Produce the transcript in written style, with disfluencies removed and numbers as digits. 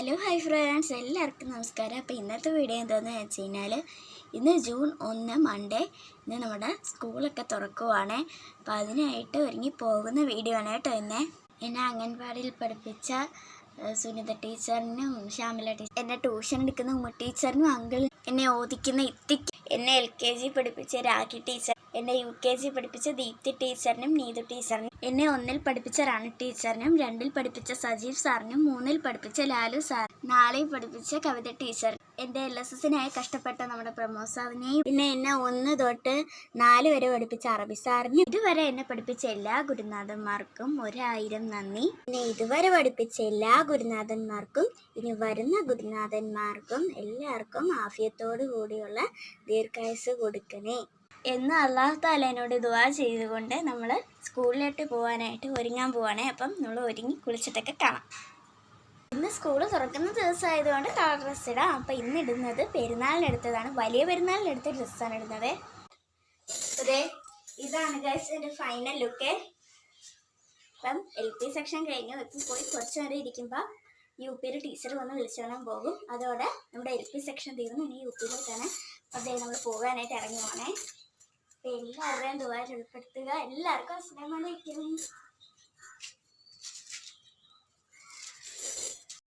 Hello hi friends, എല്ലാവർക്കും നമസ്കാരം. അപ്പോൾ ഇന്നത്തെ വീഡിയോ എന്താണെന്ന് വെച്ച് കഴിഞ്ഞാൽ ഇന്ന് ജൂൺ 1 മൺഡേ. ഇന്ന് നമ്മുടെ സ്കൂളൊക്കെ തുറക്കുവാണ്. അപ്പോൾ അതിനായിട്ട് ഒരുങ്ങി പോകുന്ന വീഡിയോ ആണ് കേട്ടോ. എന്നെ അംഗൻവാടിയിൽ പഠിപ്പിച്ച സുനിത ടീച്ചറിനും ശ്യാമല ടീച്ചർ, എന്നെ ട്യൂഷൻ എടുക്കുന്ന ഉമ്മ ടീച്ചറിനും, അങ്കിൾ എന്നെ ഓദിക്കുന്ന ഇത്തിക്ക്, എന്നെ LKG പഠിപ്പിച്ച രാഖി ടീച്ചർ, എന്നെ UKG പഠിപ്പിച്ച ദീപ്തി ടീച്ചറിനും നീതു ടീച്ചറിനും, എന്നെ 1ൽ പഠിപ്പിച്ച റാണി ടീച്ചറിനും, 2ൽ പഠിപ്പിച്ച സജീവ് സാറിനും, 3ൽ പഠിപ്പിച്ച ലാലു സാർ, 4ൽ പഠിപ്പിച്ച കവിത ടീച്ചർ, എൻ്റെ LSSനായി കഷ്ടപ്പെട്ട നമ്മുടെ പ്രമോദ് സാറിനെയും, പിന്നെ എന്നെ 1 തൊട്ട് 4 വരെ പഠിപ്പിച്ച അറബി സാറിനും, ഇതുവരെ എന്നെ പഠിപ്പിച്ച എല്ലാ ഗുരുനാഥന്മാർക്കും 1000 നന്ദി. പിന്നെ ഇതുവരെ പഠിപ്പിച്ച എല്ലാ ഗുരുനാഥന്മാർക്കും ഇനി വരുന്ന ഗുരുനാഥന്മാർക്കും എല്ലാവർക്കും ആഫിയത്തോടു കൂടിയുള്ള ദീർഘായുസ് കൊടുക്കണേ എന്ന് അള്ളാഹു തആലയോട് ദുആ ചെയ്തുകൊണ്ട് നമ്മൾ സ്കൂളിലോട്ട് പോകാനായിട്ട് ഒരുങ്ങാൻ പോവാണേ. അപ്പം നമ്മൾ ഒരുങ്ങി കുളിച്ചിട്ടൊക്കെ കാണാം. ഇന്ന് സ്കൂൾ തുറക്കുന്ന ദിവസമായതുകൊണ്ട് കളർ ഡ്രസ്സ് ഇടാം. അപ്പം ഇന്ന് ഇടുന്നത് പെരുന്നാളിനെടുത്തതാണ്, വലിയ പെരുന്നാളിനെടുത്ത ഡ്രസ്സാണ് ഇടുന്നത്. അതെ, ഇതാണ് ഗൈസ് എൻ്റെ ഫൈനൽ ലുക്ക്. അപ്പം LP സെക്ഷൻ കഴിഞ്ഞു. ഇപ്പം പോയി കുറച്ച് നേരം ഇരിക്കുമ്പോൾ UPയിൽ ടീച്ചർ വന്ന് വിളിച്ചോളാൻ പോകും. അതോടെ നമ്മുടെ LP സെക്ഷൻ തീർന്നു. ഇനി UPയിലോട്ടാണ്. അതേ നമ്മൾ പോകാനായിട്ട് ഇറങ്ങി പോകണേ. എല്ലാവരുടെയും ദുആയിൽ ഉൾപ്പെടുത്തുക. എല്ലാവർക്കും അസ്സലാമു അലൈക്കും.